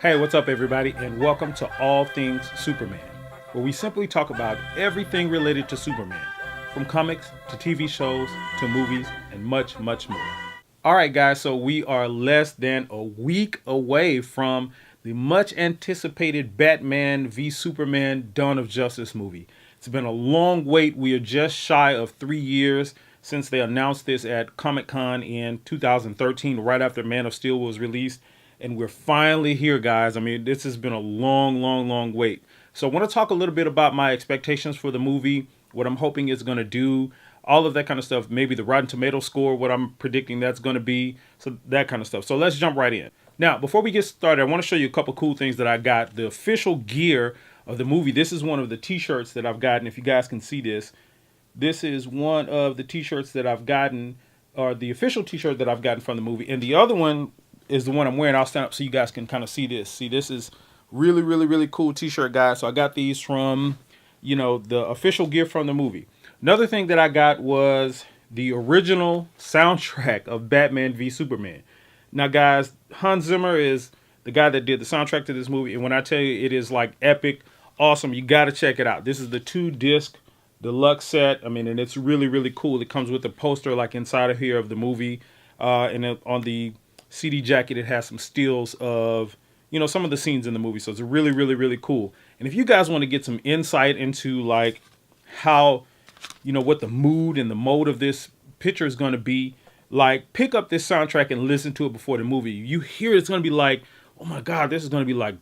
Hey, what's up, everybody, and welcome to All Things Superman, where we simply talk about everything related to Superman, from comics to TV shows to movies and much, much more. All right, guys, so we are less than a week away from the much anticipated Batman v Superman Dawn of Justice movie. It's been a long wait. We are just shy of 3 years since they announced this at Comic Con in 2013, right after Man of Steel was released. And we're finally here, guys. I mean, this has been a long, long, long wait. So I want to talk a little bit about my expectations for the movie, what I'm hoping it's going to do, all of that kind of stuff. Maybe the Rotten Tomato score, what I'm predicting that's going to be, so that kind of stuff. So let's jump right in. Now, before we get started, I want to show you a couple cool things that I got. The official gear of the movie. This is one of the t-shirts that I've gotten. If you guys can see this, this is one of the t-shirts that I've gotten, or the official t-shirt that I've gotten from the movie. And the other one is the one I'm wearing. I'll stand up so you guys can kind of see this. See, this is really, really, really cool t-shirt, guys. So I got these from, the official gift from the movie. Another thing that I got was the original soundtrack of Batman v Superman. Now, guys, Hans Zimmer is the guy that did the soundtrack to this movie. And when I tell you it is like epic, awesome, you got to check it out. This is the 2-disc deluxe set. I mean, and it's really, really cool. It comes with a poster like inside of here of the movie. And on the CD jacket, it has some stills of, some of the scenes in the movie. So it's really, really, really cool. And if you guys want to get some insight into like how, what the mood and the mode of this picture is going to be, like pick up this soundtrack and listen to it before the movie. You hear it's going to be like, oh my God, this is going to be like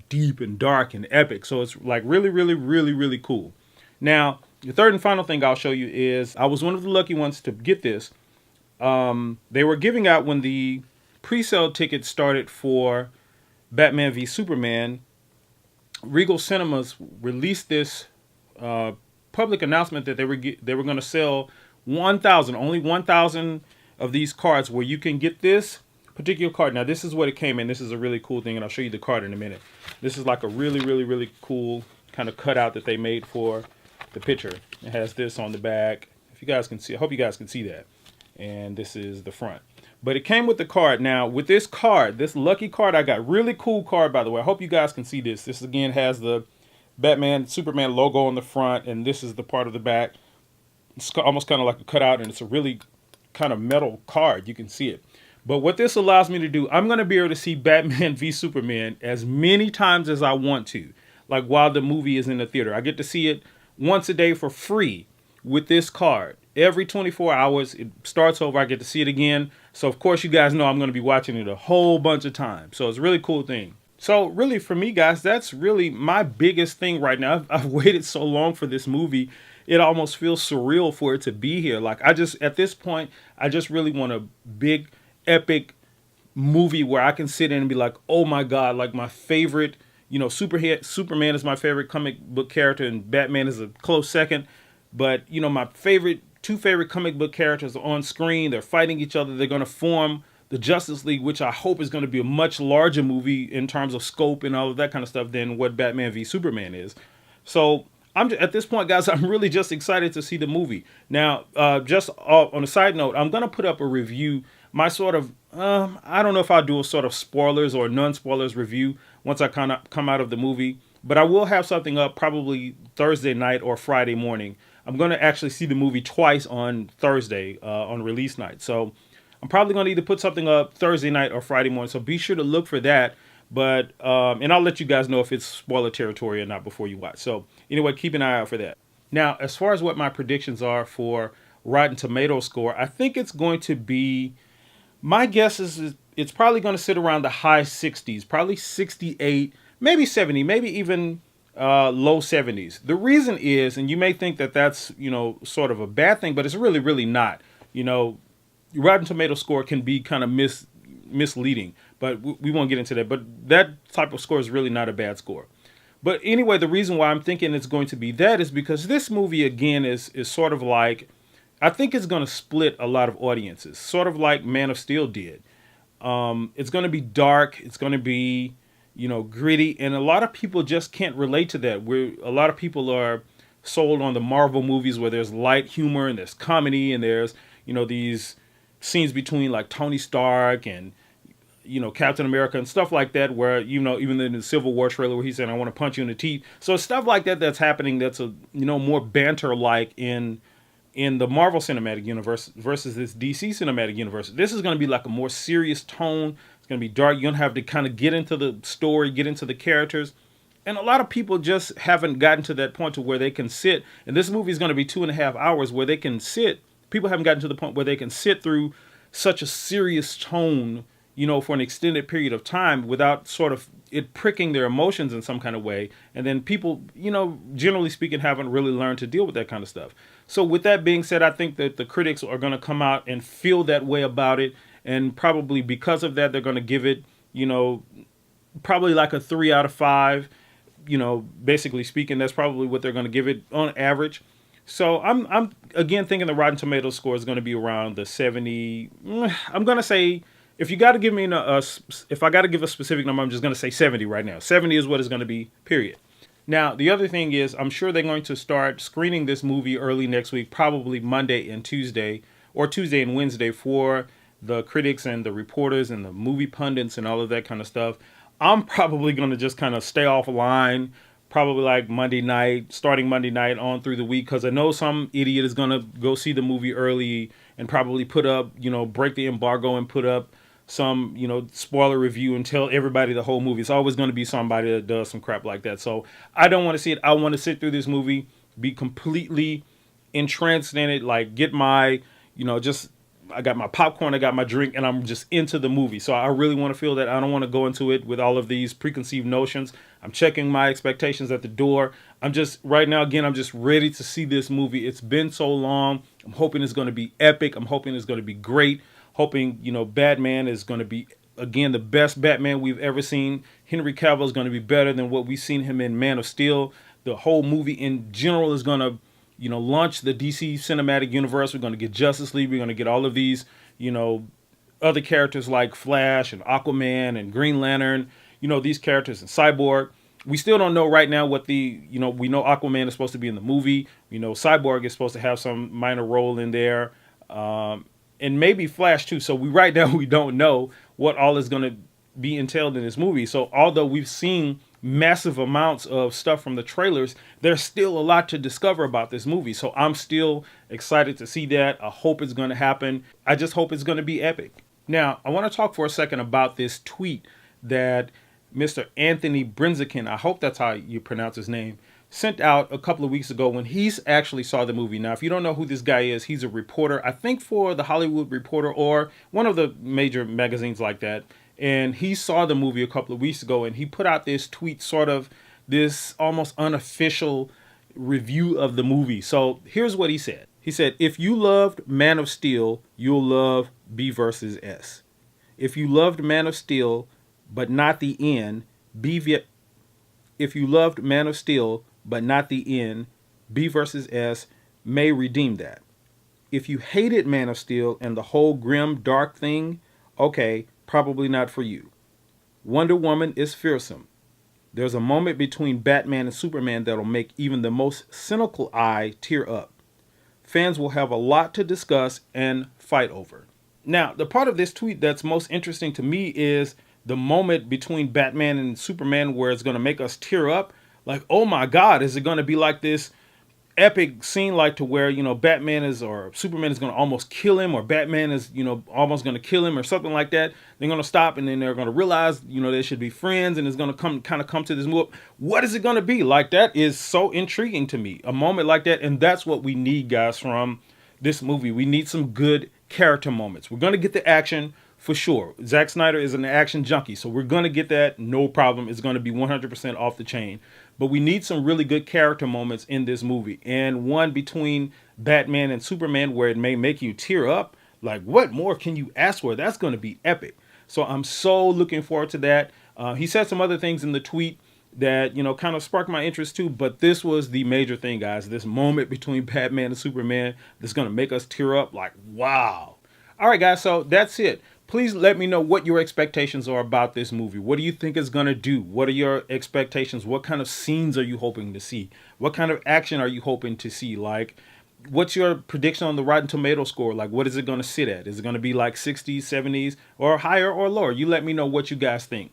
deep and dark and epic. So it's like really, really, really, really cool. Now, the third and final thing I'll show you is I was one of the lucky ones to get this. They were giving out when the pre-sale tickets started for Batman v Superman. Regal Cinemas released this public announcement that they were going to sell 1,000, only 1,000 of these cards where you can get this particular card. Now, this is what it came in. This is a really cool thing, and I'll show you the card in a minute. This is like a really, really, really cool kind of cutout that they made for the picture. It has this on the back. If you guys can see, I hope you guys can see that. And this is the front. But it came with the card. Now, with this card, this lucky card I got, really cool card, by the way. I hope you guys can see this. This, again, has the Batman, Superman logo on the front, and this is the part of the back. It's almost kind of like a cutout, and it's a really kind of metal card. You can see it. But what this allows me to do, I'm going to be able to see Batman v Superman as many times as I want to, like while the movie is in the theater. I get to see it once a day for free with this card. Every 24 hours, it starts over. I get to see it again. So, of course, you guys know I'm going to be watching it a whole bunch of times. So, it's a really cool thing. So, really, for me, guys, that's really my biggest thing right now. I've waited so long for this movie. It almost feels surreal for it to be here. Like, at this point, I just really want a big, epic movie where I can sit in and be like, oh, my God, like my favorite, Superman is my favorite comic book character and Batman is a close second. But, my two favorite comic book characters are on screen. They're fighting each other. They're going to form the Justice League, which I hope is going to be a much larger movie in terms of scope and all of that kind of stuff than what Batman v Superman is. So at this point, guys, I'm really just excited to see the movie. Now, just on a side note, I'm going to put up a review. My sort of, I don't know if I'll do a sort of spoilers or non-spoilers review once I kind of come out of the movie. But I will have something up probably Thursday night or Friday morning. I'm going to actually see the movie twice on Thursday on release night. So I'm probably going to either put something up Thursday night or Friday morning. So be sure to look for that. But and I'll let you guys know if it's spoiler territory or not before you watch. So anyway, keep an eye out for that. Now, as far as what my predictions are for Rotten Tomato score, I think it's going to be, my guess is it's probably going to sit around the high 60s, probably 68, maybe 70, maybe even low 70s. The reason is, and you may think that that's, sort of a bad thing, but it's really, really not. Rotten Tomato score can be kind of misleading, but we won't get into that. But that type of score is really not a bad score. But anyway, the reason why I'm thinking it's going to be that is because this movie, again, is sort of like, I think it's going to split a lot of audiences, sort of like Man of Steel did. It's going to be dark. It's going to be, gritty. And a lot of people just can't relate to that. A lot of people are sold on the Marvel movies where there's light humor and there's comedy and there's, these scenes between like Tony Stark and Captain America and stuff like that, where, even in the Civil War trailer where he said, I want to punch you in the teeth. So stuff like that that's happening that's more banter like in the Marvel Cinematic Universe versus this DC Cinematic Universe. This is going to be like a more serious tone. It's going to be dark. You're going to have to kind of get into the story, get into the characters. And a lot of people just haven't gotten to that point to where they can sit. And this movie is going to be 2.5 hours where they can sit. People haven't gotten to the point where they can sit through such a serious tone, for an extended period of time without sort of it pricking their emotions in some kind of way. And then people, generally speaking, haven't really learned to deal with that kind of stuff. So with that being said, I think that the critics are going to come out and feel that way about it. And probably because of that, they're going to give it, probably like a 3 out of 5. Basically speaking, that's probably what they're going to give it on average. So I'm again thinking the Rotten Tomatoes score is going to be around the 70. I'm going to say, if you got to give me if I got to give a specific number, I'm just going to say 70 right now. 70 is what it's going to be, period. Now, the other thing is, I'm sure they're going to start screening this movie early next week, probably Monday and Tuesday, or Tuesday and Wednesday, for the critics and the reporters and the movie pundits and all of that kind of stuff. I'm probably going to just kind of stay offline, probably like Monday night, starting Monday night on through the week, because I know some idiot is going to go see the movie early and probably put up, break the embargo and put up some, spoiler review and tell everybody the whole movie. It's always going to be somebody that does some crap like that. So I don't want to see it. I want to sit through this movie, be completely entranced in it, like get my, I got my popcorn, I got my drink, and I'm just into the movie. So I really want to feel that. I don't want to go into it with all of these preconceived notions. I'm checking my expectations at the door. I'm just ready to see this movie. It's been so long. I'm hoping it's going to be epic. I'm hoping it's going to be great. Hoping, Batman is going to be, again, the best Batman we've ever seen. Henry Cavill is going to be better than what we've seen him in Man of Steel. The whole movie in general is going to, launch the DC Cinematic Universe. We're going to get Justice League. We're going to get all of these, other characters like Flash and Aquaman and Green Lantern, these characters and Cyborg. We still don't know right now what we know Aquaman is supposed to be in the movie. We know Cyborg is supposed to have some minor role in there. And maybe Flash too. So right now we don't know what all is going to be entailed in this movie. So although we've seen massive amounts of stuff from the trailers, there's still a lot to discover about this movie. So I'm still excited to see that. I hope it's going to happen. I just hope it's going to be epic. Now, I want to talk for a second about this tweet that Mr. Anthony Brinzikin, I hope that's how you pronounce his name, sent out a couple of weeks ago when he's actually saw the movie. Now, if you don't know who this guy is, he's a reporter, I think for the Hollywood Reporter or one of the major magazines like that. And he saw the movie a couple of weeks ago and he put out this tweet, sort of this almost unofficial review of the movie. So here's what he said. He said, if you loved Man of Steel, you'll love B versus S. If you loved Man of Steel, but not the end, if you loved Man of Steel, but not the end, B versus S may redeem that. If you hated Man of Steel and the whole grim, dark thing, okay, probably not for you. Wonder Woman is fearsome. There's a moment between Batman and Superman that'll make even the most cynical eye tear up. Fans will have a lot to discuss and fight over. Now, the part of this tweet that's most interesting to me is the moment between Batman and Superman where it's going to make us tear up. Like, oh my God, is it going to be like this epic scene like to where, Batman is or Superman is going to almost kill him, or Batman is, almost going to kill him or something like that. They're going to stop and then they're going to realize, they should be friends, and it's going to come to this move. What is it going to be? Like, that is so intriguing to me. A moment like that. And that's what we need, guys, from this movie. We need some good character moments. We're going to get the action for sure. Zack Snyder is an action junkie, so we're going to get that. No problem. It's going to be 100% off the chain. But we need some really good character moments in this movie. And one between Batman and Superman where it may make you tear up. Like, what more can you ask for? That's going to be epic. So I'm so looking forward to that. He said some other things in the tweet that, kind of sparked my interest too. But this was the major thing, guys. This moment between Batman and Superman that's going to make us tear up. Like, wow. All right, guys. So that's it. Please let me know what your expectations are about this movie. What do you think it's going to do? What are your expectations? What kind of scenes are you hoping to see? What kind of action are you hoping to see? Like, what's your prediction on the Rotten Tomato score? Like, what is it going to sit at? Is it going to be like 60s, 70s, or higher or lower? You let me know what you guys think.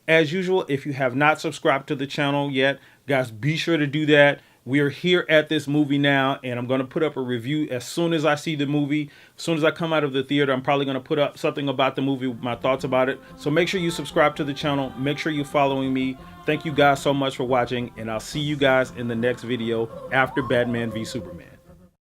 As usual, if you have not subscribed to the channel yet, guys, be sure to do that. We are here at this movie now, and I'm going to put up a review as soon as I see the movie. As soon as I come out of the theater, I'm probably going to put up something about the movie, my thoughts about it. So make sure you subscribe to the channel. Make sure you're following me. Thank you guys so much for watching, and I'll see you guys in the next video after Batman v Superman.